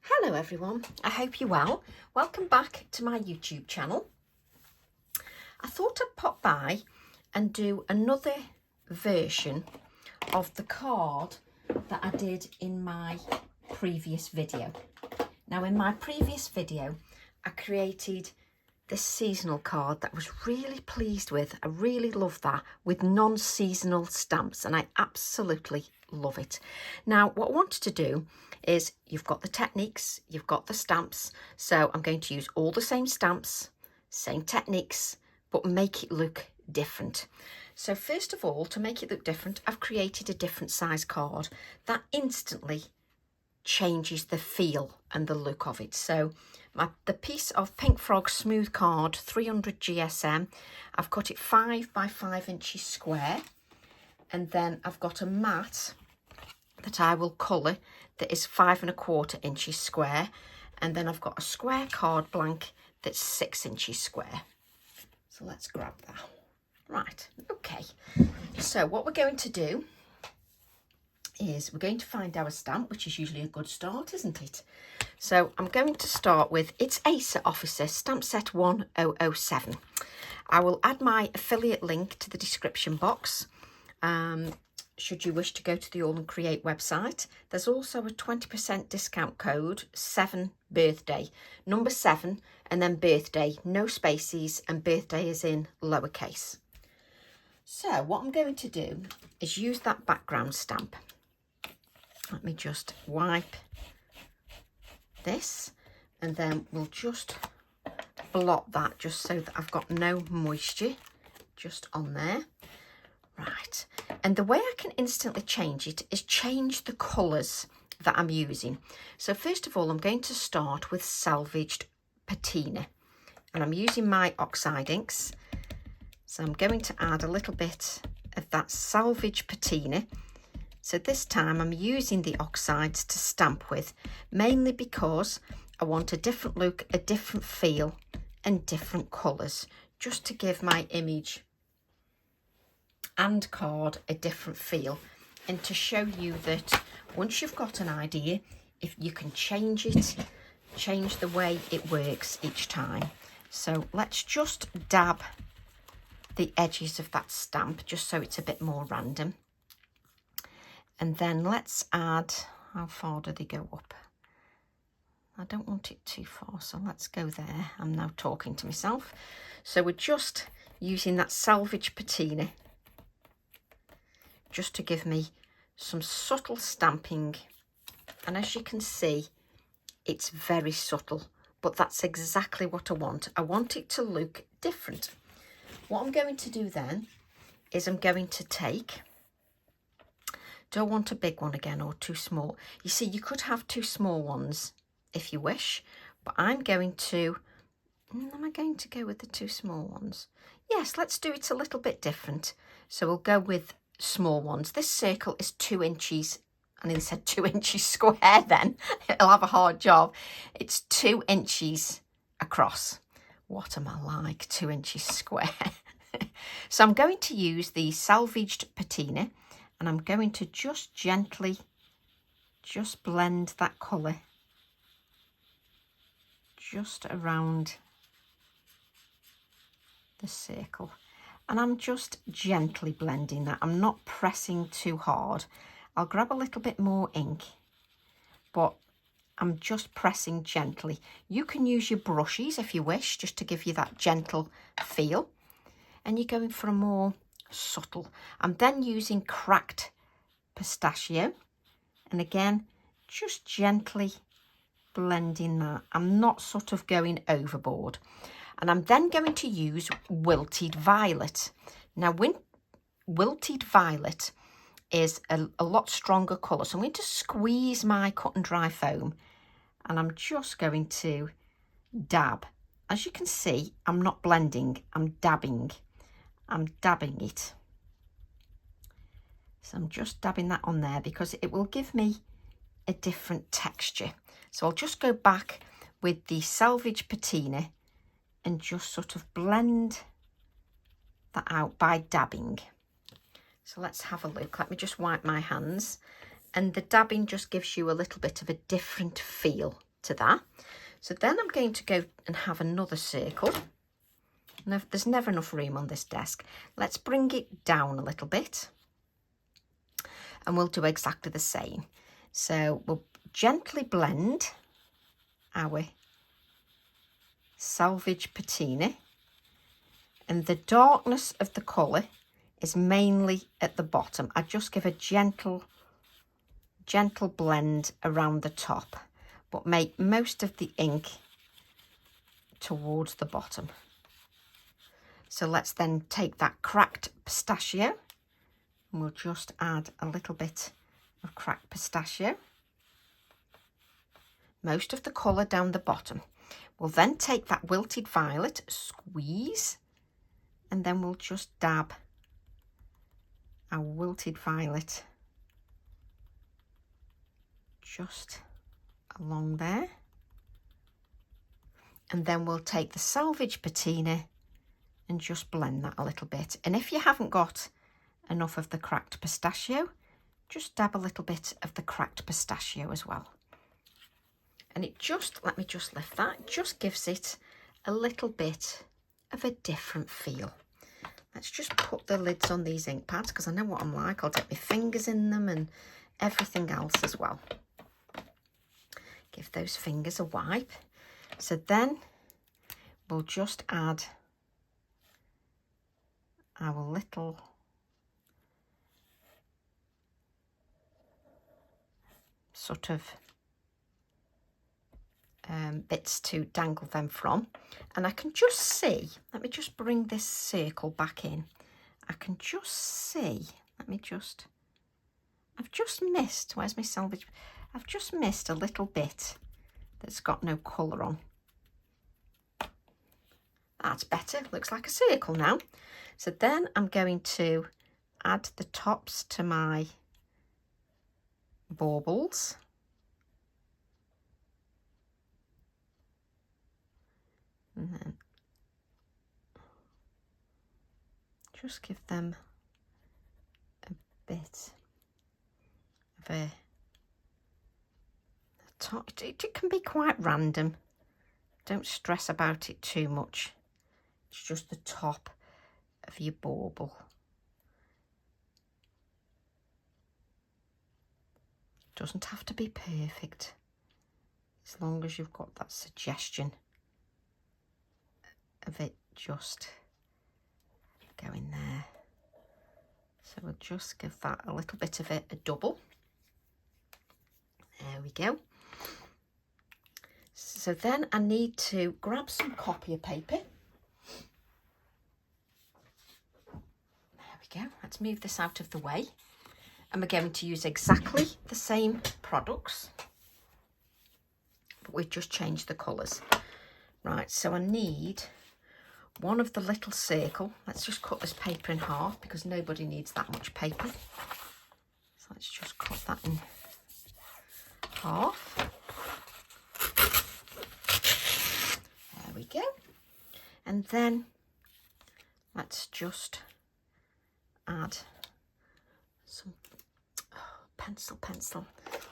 Hello everyone, I hope you're well. Welcome back to my YouTube channel. I thought I'd pop by and do another version of the card that I did in my previous video. Now in my previous video I created this seasonal card that I was really pleased with. I really love that, with non-seasonal stamps, and I absolutely love it. Now what I wanted to do is, you've got the techniques, you've got the stamps, so I'm going to use all the same stamps, same techniques, but make it look different. So first of all, to make it look different, I've created a different size card that instantly changes the feel and the look of it. So the piece of Pink Frog smooth card 300 GSM, I've cut it 5 by 5 inches square, and then I've got a mat that I will colour that is 5 1/4 inches square, and then I've got a square card blank that's 6 inches square. So let's grab that. Right, okay, so what we're going to do is we're going to find our stamp, which is usually a good start, isn't it? So I'm going to start with, it's ASA Officer Stamp Set 1007. I will add my affiliate link to the description box, should you wish to go to the All and Create website. There's also a 20% discount code, 7birthday, number 7, and then birthday, no spaces, and birthday is in lowercase. So what I'm going to do is use that background stamp. Let me just wipe this, and then we'll just blot that just so that I've got no moisture just on there. Right, and the way I can instantly change it is change the colours that I'm using. So first of all, I'm going to start with salvaged patina, and I'm using my oxide inks. So I'm going to add a little bit of that salvage patina. So this time I'm using the oxides to stamp with, mainly because I want a different look, a different feel, and different colours, just to give my image and card a different feel, and to show you that once you've got an idea, if you can change it, change the way it works each time. So let's just dab the edges of that stamp just so it's a bit more random. And then let's add, how far do they go up? I don't want it too far, so let's go there. I'm now talking to myself. So we're just using that salvage patina just to give me some subtle stamping. And as you can see, it's very subtle, but that's exactly what I want. I want it to look different. What I'm going to do then is I'm going to take, don't want a big one again or too small. You see, you could have 2 small ones if you wish, but I'm going to, am I going to go with the 2 small ones? Yes, let's do it a little bit different. So we'll go with small ones. This circle is 2 inches, I nearly said 2 inches square then, it'll have a hard job. It's 2 inches across. What am I like, 2 inches square? So I'm going to use the salvaged patina, and I'm going to just gently just blend that colour just around the circle. And I'm just gently blending that. I'm not pressing too hard. I'll grab a little bit more ink, but I'm just pressing gently. You can use your brushes if you wish, just to give you that gentle feel. And you're going for a more subtle. I'm then using cracked pistachio, and again just gently blending that. I'm not sort of going overboard. And I'm then going to use wilted violet. Now wilted violet is a lot stronger colour, so I'm going to squeeze my cut and dry foam, and I'm just going to dab. As you can see, I'm not blending, I'm dabbing it. So I'm just dabbing that on there because it will give me a different texture. So I'll just go back with the salvage patina and just sort of blend that out by dabbing. So let's have a look. Let me just wipe my hands. And the dabbing just gives you a little bit of a different feel. to that. So then I'm going to go and have another circle. No, there's never enough room on this desk. Let's bring it down a little bit. And we'll do exactly the same. So we'll gently blend our Salvage Patina. And the darkness of the colour is mainly at the bottom. I just give a gentle blend around the top, but make most of the ink towards the bottom. So let's then take that cracked pistachio and we'll just add a little bit of cracked pistachio. Most of the colour down the bottom. We'll then take that wilted violet, squeeze, and then we'll just dab our wilted violet just along there. And then we'll take the Salvage Patina and just blend that a little bit. And if you haven't got enough of the cracked pistachio, just dab a little bit of the cracked pistachio as well. And it just, let me just lift that, it just gives it a little bit of a different feel. Let's just put the lids on these ink pads because I know what I'm like. I'll get my fingers in them and everything else as well. Give those fingers a wipe. So then we'll just add our little sort of bits to dangle them from. And I can just see, let me just bring this circle back in. I can just see, I've just missed, where's my salvage? I've just missed a little bit that's got no colour on. That's better, looks like a circle now. So then I'm going to add the tops to my baubles. And then just give them a bit of a top. It can be quite random. Don't stress about it too much. It's just the top of your bauble. Doesn't have to be perfect, as long as you've got that suggestion of it just going there. So we'll just give that a little bit of a double. There we go. So then I need to grab some copier paper. There we go. Let's move this out of the way. And we're going to use exactly the same products, but we've just changed the colours. Right, so I need one of the little circle. Let's just cut this paper in half because nobody needs that much paper. So let's just cut that in half. There we go. And then let's just add some pencil.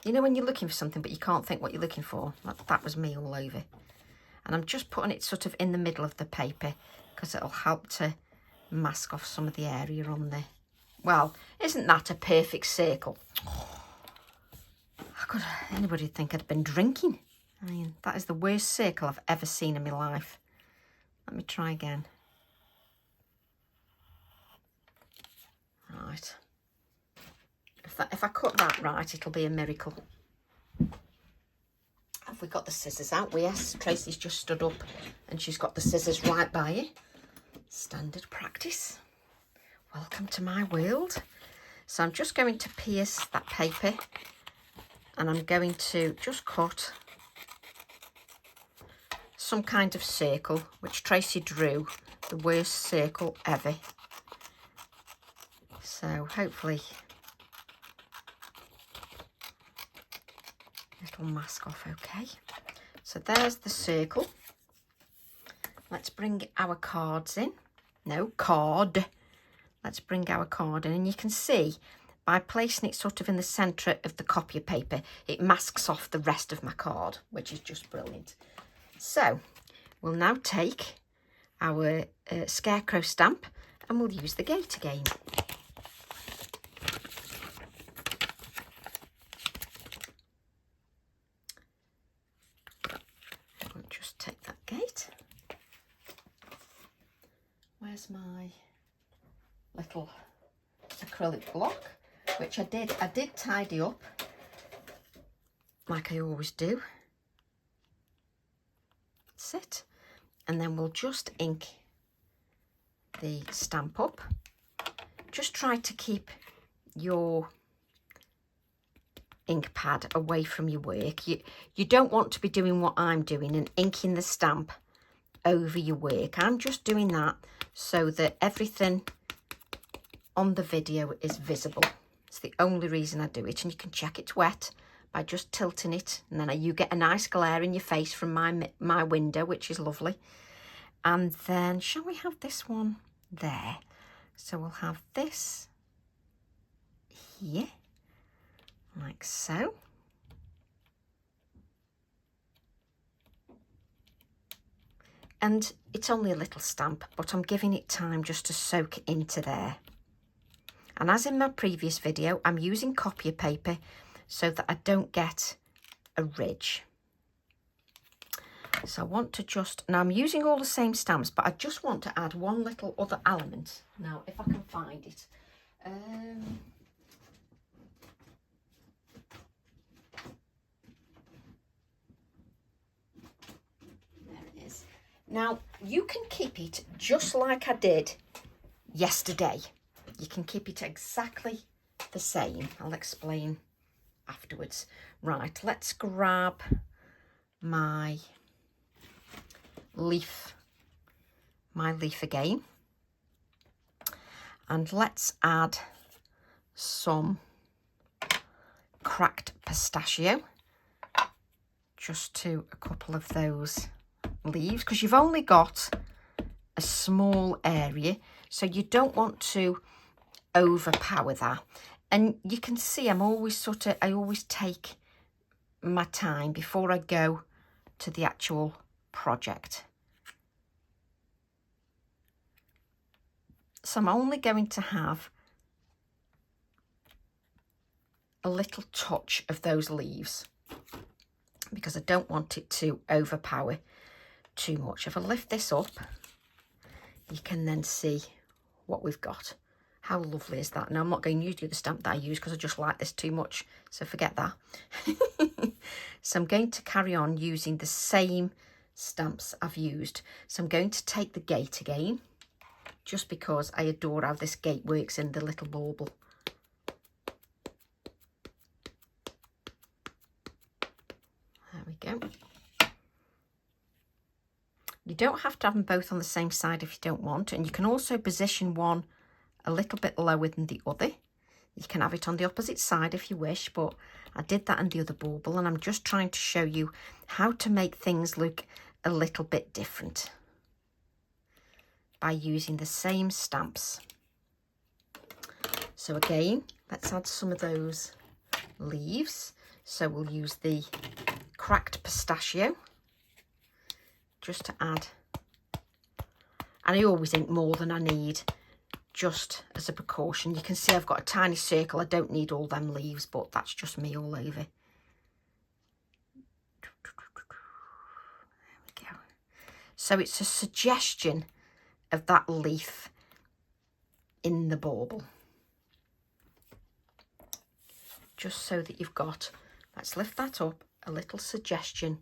You know when you're looking for something but you can't think what you're looking for? That was me all over. And I'm just putting it sort of in the middle of the paper because it'll help to mask off some of the area on there. Well, isn't that a perfect circle? How could anybody think I'd been drinking? I mean, that is the worst circle I've ever seen in my life. Let me try again. Right. If I cut that right, it'll be a miracle. Have we got the scissors out? Well, yes, Tracy's just stood up and she's got the scissors right by her. Standard practice. Welcome to my world. So I'm just going to pierce that paper and I'm going to just cut some kind of circle, which Tracy drew the worst circle ever. So hopefully it'll mask off okay. So there's the circle. Let's bring our cards in. No, card. Let's bring our card in and you can see by placing it sort of in the centre of the copier paper, it masks off the rest of my card, which is just brilliant. So we'll now take our scarecrow stamp and we'll use the gate again. I'll just take that gate. Where's my little acrylic block, which I did tidy up like I always do. That's it. And then we'll just ink the stamp up. Just try to keep your ink pad away from your work. You don't want to be doing what I'm doing and inking the stamp over your work. I'm just doing that so that everything on the video is visible. It's the only reason I do it, and you can check it's wet by just tilting it, and then you get a nice glare in your face from my window, which is lovely. And then shall we have this one there? So we'll have this here, like so. And it's only a little stamp, but I'm giving it time just to soak into there. And as in my previous video, I'm using copier paper so that I don't get a ridge. So I want to just, now I'm using all the same stamps, but I just want to add one little other element. Now, if I can find it. Now, you can keep it just like I did yesterday. You can keep it exactly the same. I'll explain afterwards. Right, let's grab my leaf again. And let's add some cracked pistachio just to a couple of those leaves, because you've only got a small area, so you don't want to overpower that. And you can see I always take my time before I go to the actual project. So I'm only going to have a little touch of those leaves because I don't want it to overpower too much. If I lift this up, you can then see what we've got. How lovely is that? Now, I'm not going to use the other stamp that I use because I just like this too much, so forget that. So I'm going to carry on using the same stamps I've used. So I'm going to take the gate again, just because I adore how this gate works in the little bauble. There we go. You don't have to have them both on the same side if you don't want, and you can also position one a little bit lower than the other. You can have it on the opposite side if you wish, but I did that in the other bauble, and I'm just trying to show you how to make things look a little bit different by using the same stamps. So again, let's add some of those leaves. So we'll use the cracked pistachio just to add, and I always ink more than I need just as a precaution. You can see I've got a tiny circle. I don't need all them leaves, but that's just me all over. There we go. So it's a suggestion of that leaf in the bauble, just so that you've got, let's lift that up, a little suggestion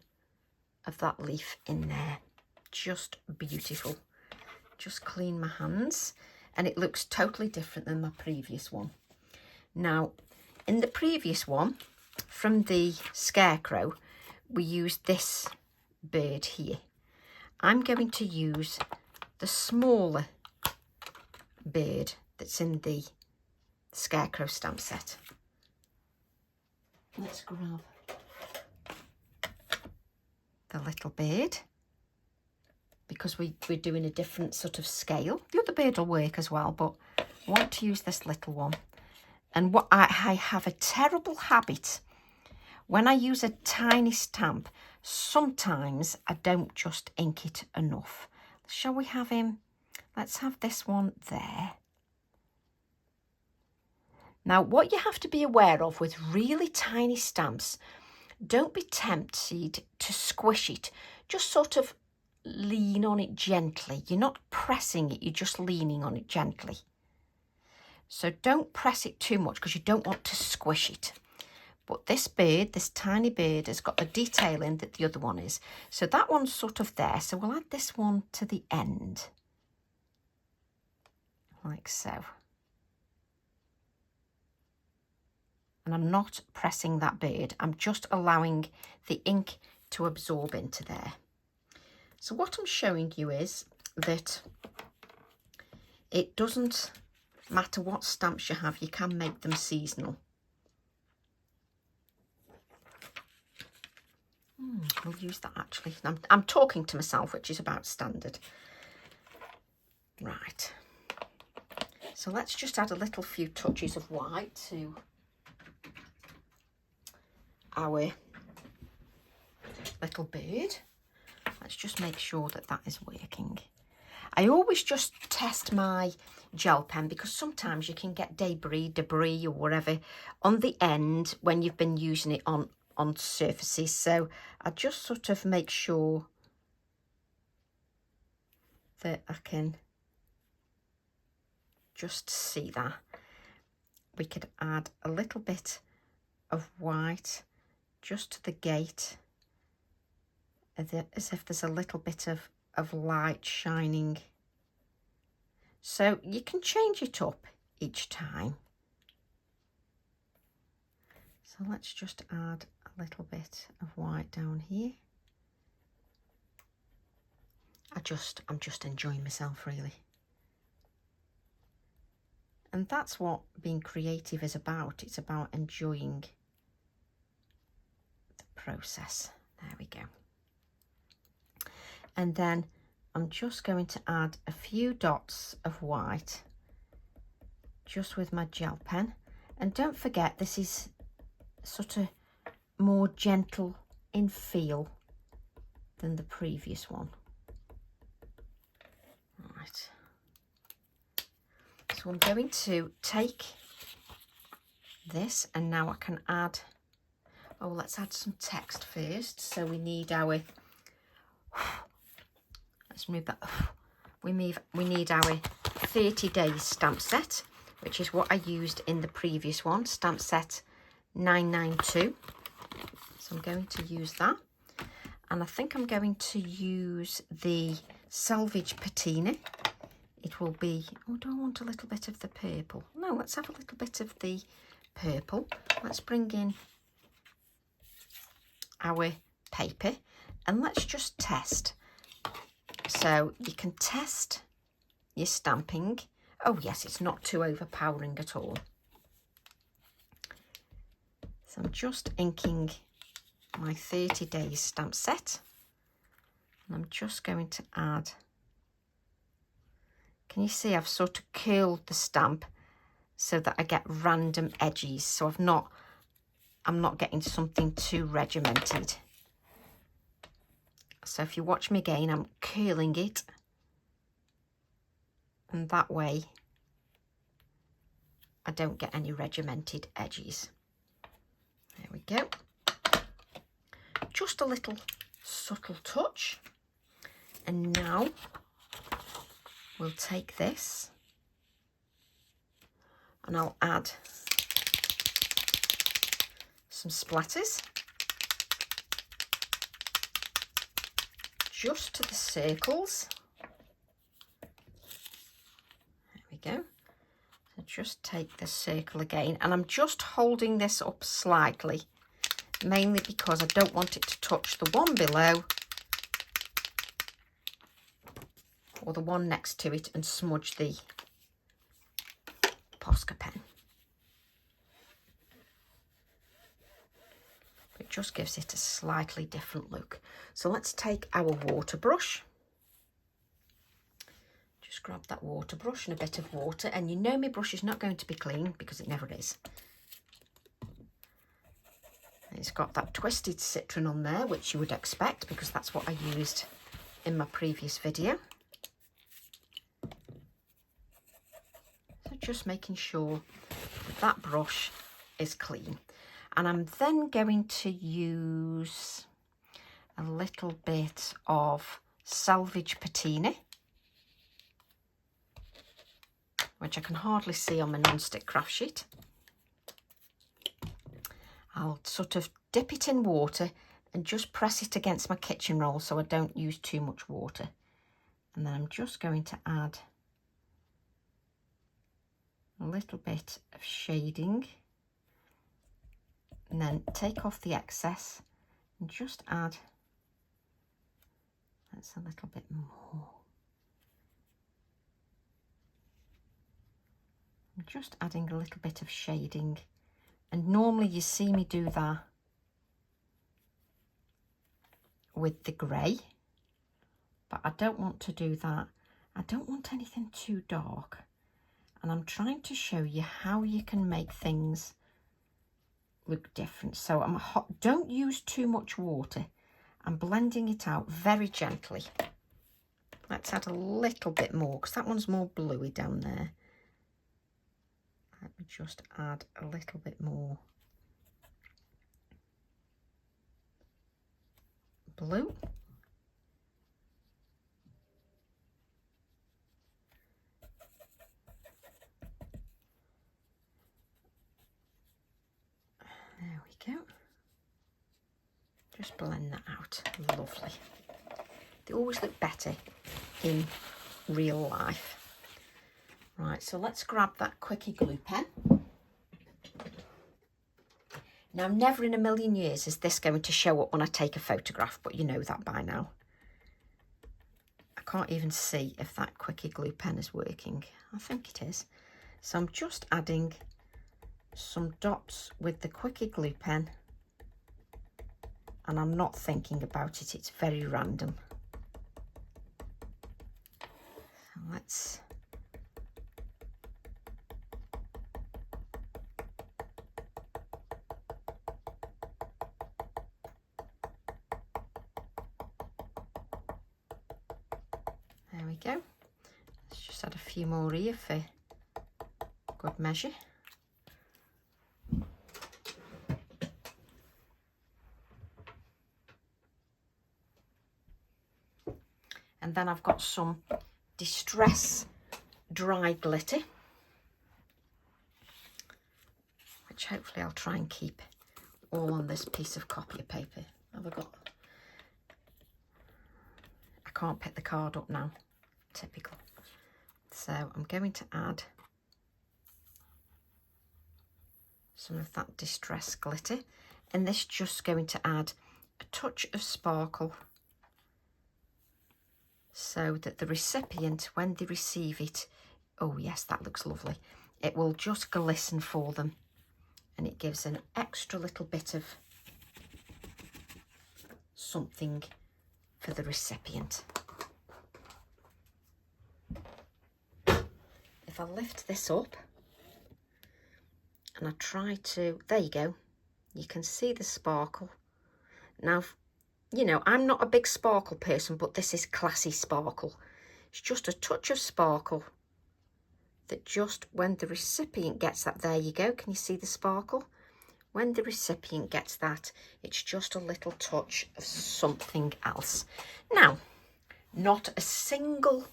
of that leaf in there. Just beautiful. Just clean my hands, and it looks totally different than my previous one. Now, in the previous one from the scarecrow, we used this bird here. I'm going to use the smaller bird that's in the scarecrow stamp set. Let's grab the little bird, because we're doing a different sort of scale. The other bird will work as well, but I want to use this little one. And what I have a terrible habit when I use a tiny stamp, sometimes I don't just ink it enough. Shall we have him? Let's have this one there. Now, what you have to be aware of with really tiny stamps, don't be tempted to squish it. Just sort of lean on it gently. You're not pressing it, you're just leaning on it gently. So don't press it too much because you don't want to squish it. But this bird, this tiny bird, has got the detail in that the other one is. So that one's sort of there. So we'll add this one to the end. Like so. And I'm not pressing that bird. I'm just allowing the ink to absorb into there. So what I'm showing you is that it doesn't matter what stamps you have, you can make them seasonal. I'll use that actually. I'm talking to myself, which is about standard. Right. So let's just add a little few touches of white to our little bird. Let's just make sure that that is working. I always just test my gel pen because sometimes you can get debris or whatever on the end when you've been using it on surfaces. So I just sort of make sure that I can just see that. We could add a little bit of white just to the gate, as if there's a little bit of light shining. So you can change it up each time. So let's just add a little bit of white down here. I'm just enjoying myself really. And that's what being creative is about. It's about enjoying the process. There we go. And then I'm just going to add a few dots of white just with my gel pen. And don't forget, this is sort of more gentle in feel than the previous one. Right. So I'm going to take this and now I can add, oh, let's add some text first. So we need our, let's move that, we need our 30 days stamp set, which is what I used in the previous one, stamp set 992. So I'm going to use that. And I think I'm going to use the Selvage Patina. It will be, oh, do I want a little bit of the purple? No, let's have a little bit of the purple. Let's bring in our paper and let's just test. So you can test your stamping. Oh yes, it's not too overpowering at all. So I'm just inking my 30 days stamp set. And I'm just going to add, can you see I've sort of curled the stamp so that I get random edges. So I'm not getting something too regimented. So if you watch me again, I'm curling it. And that way I don't get any regimented edges. There we go. Just a little subtle touch. And now we'll take this and I'll add some splatters just to the circles. There we go. So just take the circle again, and I'm just holding this up slightly, mainly because I don't want it to touch the one below or the one next to it and smudge the Posca pen. It just gives it a slightly different look. So let's take our water brush. Just grab that water brush and a bit of water, and you know my brush is not going to be clean because it never is. It's got that twisted citron on there, which you would expect because that's what I used in my previous video. So just making sure that brush is clean. And I'm then going to use a little bit of Salvage Patina, which I can hardly see on my non-stick craft sheet. I'll sort of dip it in water and just press it against my kitchen roll so I don't use too much water. And then I'm just going to add a little bit of shading, and then take off the excess and just add, that's a little bit more. I'm just adding a little bit of shading. And normally you see me do that with the grey, but I don't want to do that. I don't want anything too dark. And I'm trying to show you how you can make things look different. So don't use too much water. I'm blending it out very gently. Let's add a little bit more because that one's more bluey down there. Let me just add a little bit more blue. There we go. Just blend that out. Lovely. They always look better in real life. Right, so let's grab that Quickie glue pen. Now, never in a million years is this going to show up when I take a photograph, but you know that by now. I can't even see if that Quickie glue pen is working. I think it is. So I'm just adding some dots with the Quickie glue pen, and I'm not thinking about it. It's very random. So let's there we go. Let's just add a few more here for good measure. And then I've got some Distress dry glitter, which hopefully I'll try and keep all on this piece of copy paper. Have I got? I can't pick the card up now. Typical. So I'm going to add some of that Distress glitter, and this just going to add a touch of sparkle so that the recipient, when they receive it, oh yes, that looks lovely, it will just glisten for them, and it gives an extra little bit of something for the recipient. If I lift this up and I try to, there you go, you can see the sparkle. Now, you know, I'm not a big sparkle person, but this is classy sparkle. It's just a touch of sparkle that just when the recipient gets that, there you go, can you see the sparkle? When the recipient gets that, it's just a little touch of something else. Now, not a single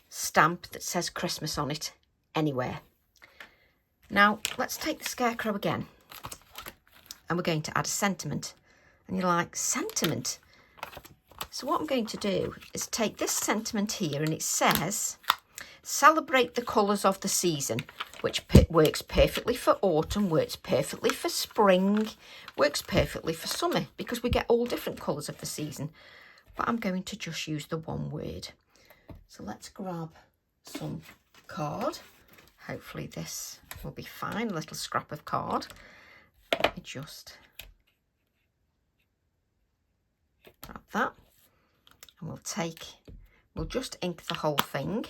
stamp that says Christmas on it anywhere. Now, let's take the scarecrow again, and we're going to add a sentiment. And you're like, sentiment? So what I'm going to do is take this sentiment here, and it says, celebrate the colours of the season, which works perfectly for autumn, works perfectly for spring, works perfectly for summer, because we get all different colours of the season. But I'm going to just use the one word. So let's grab some card. Hopefully this will be fine, a little scrap of card. Let me just grab that, and we'll take we'll just ink the whole thing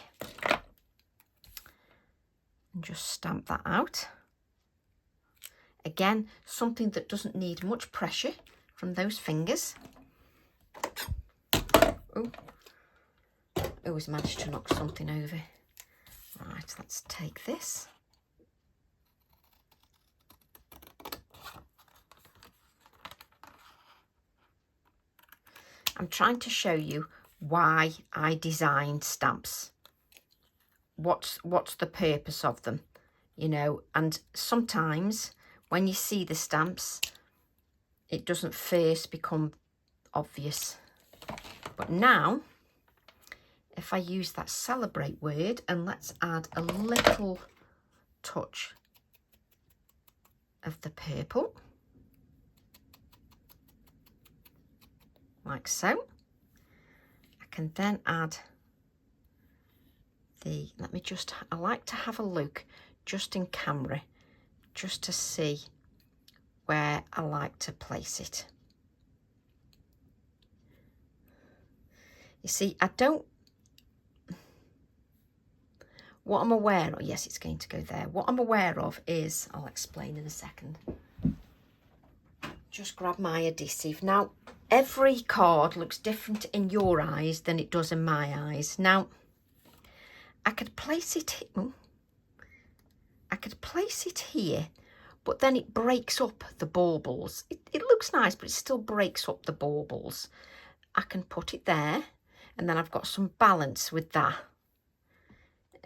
and just stamp that out. Again, something that doesn't need much pressure from those fingers. Oh, always managed to knock something over. Right, let's take this. I'm trying to show you why I designed stamps. What's the purpose of them, you know? And sometimes when you see the stamps, it doesn't first become obvious. But now, if I use that celebrate word, and let's add a little touch of the purple, like so. I can then add the, I like to have a look just in camera, just to see where I like to place it. You see, what I'm aware of, yes, it's going to go there. What I'm aware of is, I'll explain in a second. Just grab my adhesive. Now, every card looks different in your eyes than it does in my eyes. Now, I could place it here, but then it breaks up the baubles. It looks nice, but it still breaks up the baubles. I can put it there, and then I've got some balance with that.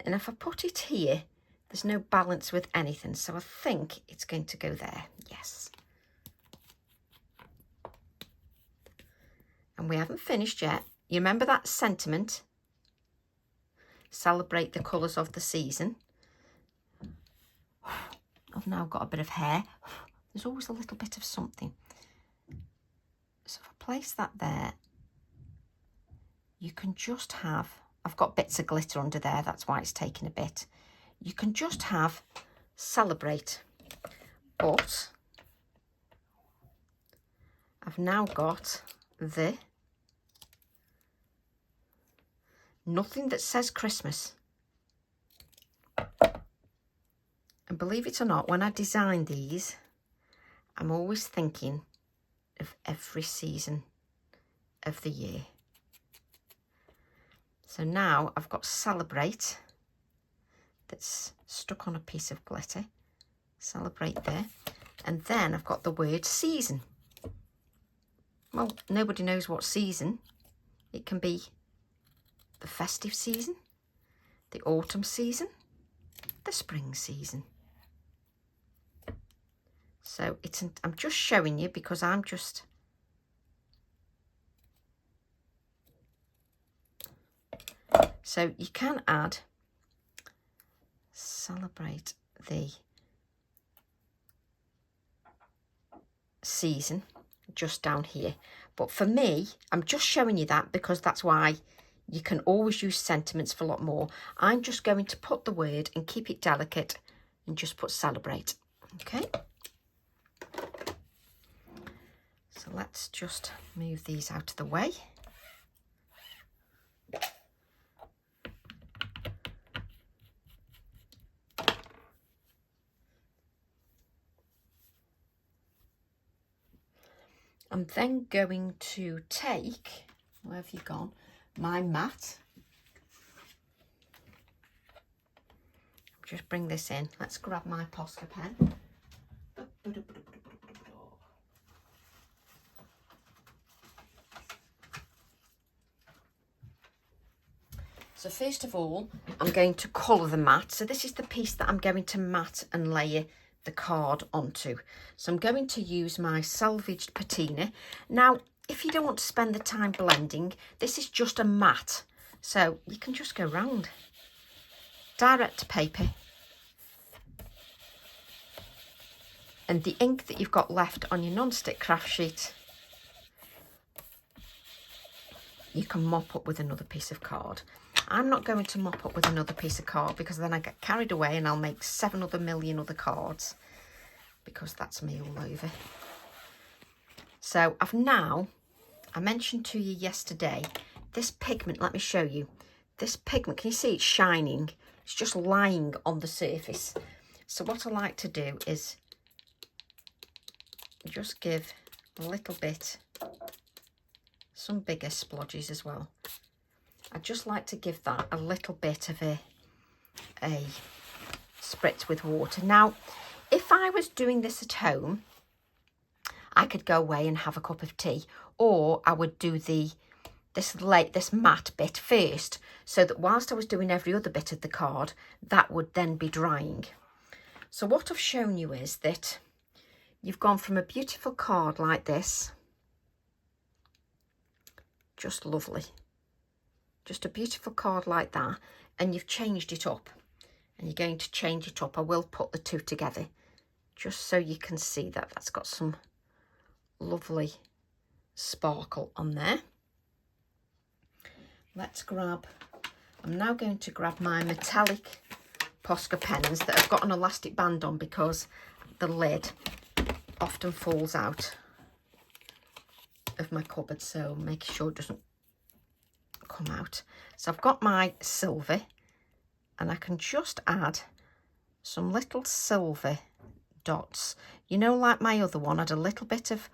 And if I put it here, there's no balance with anything. So I think it's going to go there. Yes. And we haven't finished yet. You remember that sentiment? Celebrate the colours of the season. I've now got a bit of hair. There's always a little bit of something. So if I place that there, you can just have, I've got bits of glitter under there, that's why it's taking a bit. You can just have celebrate, but I've now got the nothing that says Christmas. And believe it or not, when I design these, I'm always thinking of every season of the year. So now I've got celebrate that's stuck on a piece of glitter. Celebrate there. And then I've got the word season. Well, nobody knows what season. It can be the festive season, the autumn season, the spring season. So I'm just showing you because I'm just so you can add celebrate the season just down here. But for me, I'm just showing you that because that's why you can always use sentiments for a lot more. I'm just going to put the word and keep it delicate and just put celebrate. Okay. So let's just move these out of the way. I'm then going to take, where have you gone, my mat. Just bring this in. Let's grab my Posca pen. So first of all, I'm going to colour the mat. So this is the piece that I'm going to mat and layer the card onto. So I'm going to use my salvaged patina. Now, if you don't want to spend the time blending, this is just a mat. So you can just go round. Direct to paper. And the ink that you've got left on your non-stick craft sheet, you can mop up with another piece of card. I'm not going to mop up with another piece of card because then I get carried away and I'll make 7 million other cards because that's me all over. So I mentioned to you yesterday, this pigment, let me show you. This pigment, can you see it's shining? It's just lying on the surface. So what I like to do is just give a little bit, some bigger splodges as well. I just like to give that a little bit of a spritz with water. Now, if I was doing this at home, I could go away and have a cup of tea, or I would do this matte bit first, so that whilst I was doing every other bit of the card, that would then be drying. So what I've shown you is that you've gone from a beautiful card like this, just lovely, just a beautiful card like that, and you've changed it up, and you're going to change it up. I will put the two together just so you can see that that's got some lovely sparkle on there. I'm now going to grab my metallic Posca pens that have got an elastic band on, because the lid often falls out of my cupboard, so make sure it doesn't come out. So I've got my silver, and I can just add some little silver dots. You know, like my other one had a little bit of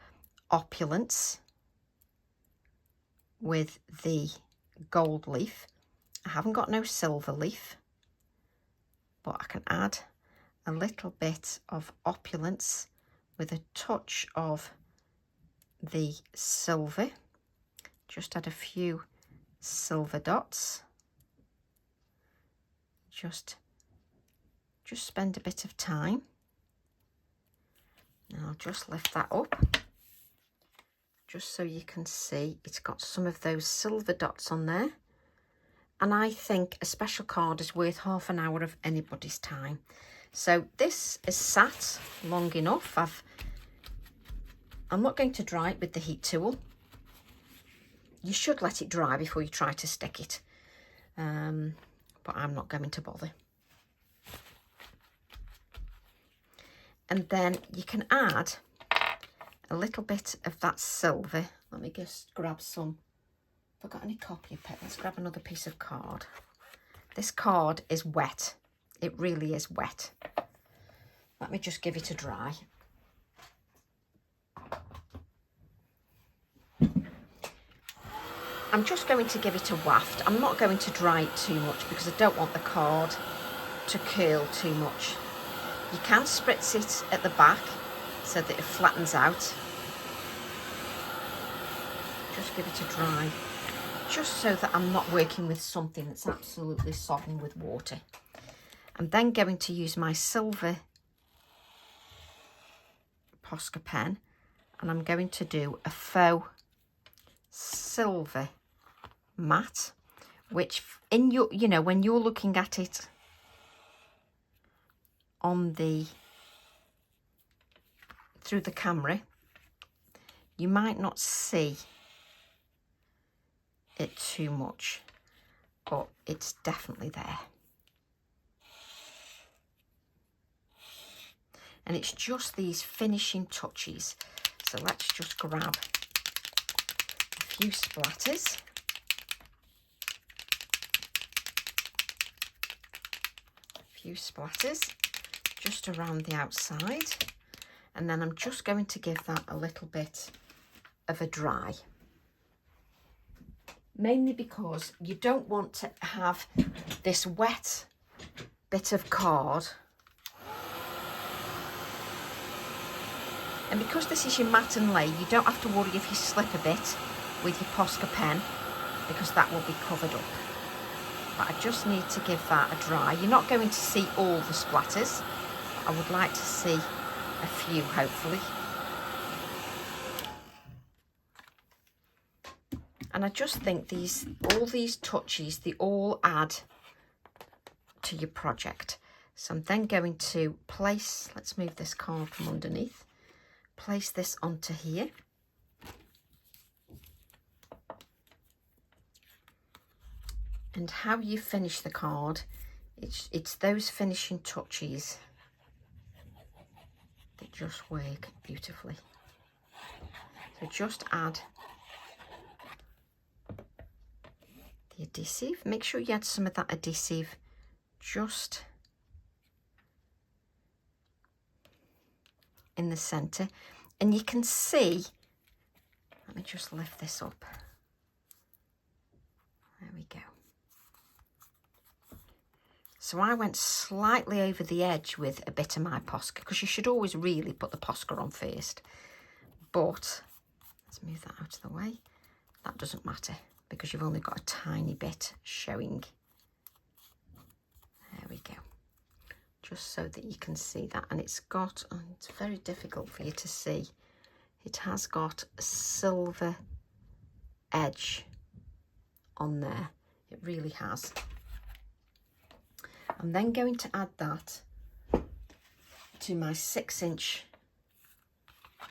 opulence with the gold leaf. I haven't got no silver leaf, but I can add a little bit of opulence with a touch of the silver. Just add a few silver dots. Just spend a bit of time, and I'll just lift that up just so you can see it's got some of those silver dots on there. And I think a special card is worth half an hour of anybody's time. So this is sat long enough. I'm not going to dry it with the heat tool. You should let it dry before you try to stick it, but I'm not going to bother. And then you can add a little bit of that silver. Let me just grab some. Have I got any copy of it? Let's grab another piece of card. This card is wet. It really is wet. Let me just give it a dry. I'm just going to give it a waft. I'm not going to dry it too much because I don't want the card to curl too much. You can spritz it at the back so that it flattens out. Just give it a dry, just so that I'm not working with something that's absolutely sodden with water. I'm then going to use my silver Posca pen, and I'm going to do a faux silver matte, which in your, you know, when you're looking at it on the through the camera, you might not see it too much, but it's definitely there. And it's just these finishing touches. So let's just grab a few splatters. Just around the outside. And then I'm just going to give that a little bit of a dry. Mainly because you don't want to have this wet bit of card. And because this is your matte and lay, you don't have to worry if you slip a bit with your Posca pen, because that will be covered up. But I just need to give that a dry. You're not going to see all the splatters. I would like to see a few, hopefully. And I just think all these touches, they all add to your project. So I'm then going to place, let's move this card from underneath, place this onto here. And how you finish the card, it's those finishing touches that just work beautifully. So just add the adhesive. Make sure you add some of that adhesive just in the centre, and you can see, let me just lift this up, there we go. So I went slightly over the edge with a bit of my Posca, because you should always really put the Posca on first, but let's move that out of the way. That doesn't matter because you've only got a tiny bit showing. There we go. Just so that you can see that. And it's got, oh, it's very difficult for you to see, it has got a silver edge on there. It really has. I'm then going to add that to my 6-inch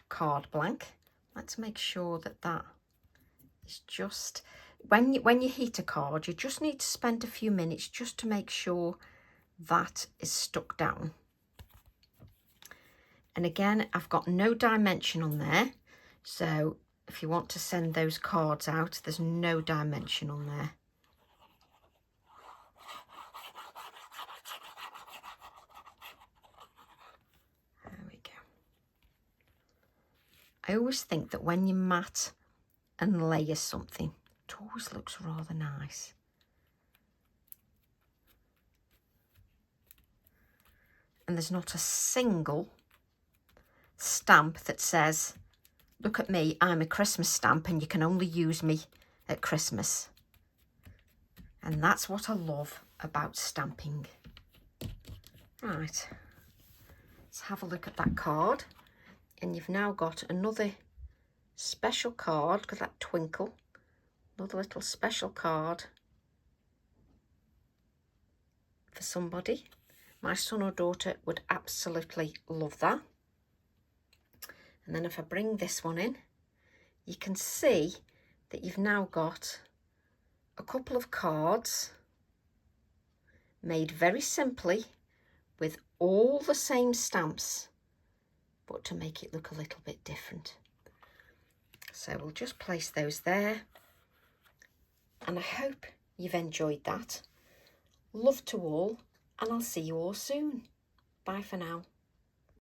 card blank. Let's make sure that that is just, when you heat a card, you just need to spend a few minutes just to make sure that is stuck down. And again, I've got no dimension on there, so if you want to send those cards out, there's no dimension on there. I always think that when you mat and layer something, it always looks rather nice. And there's not a single stamp that says, look at me, I'm a Christmas stamp and you can only use me at Christmas. And that's what I love about stamping. Right, let's have a look at that card. And you've now got another special card, look at that twinkle, another little special card for somebody. My son or daughter would absolutely love that. And then if I bring this one in, you can see that you've now got a couple of cards made very simply with all the same stamps, but to make it look a little bit different. So we'll just place those there. And I hope you've enjoyed that. Love to all, and I'll see you all soon. Bye for now.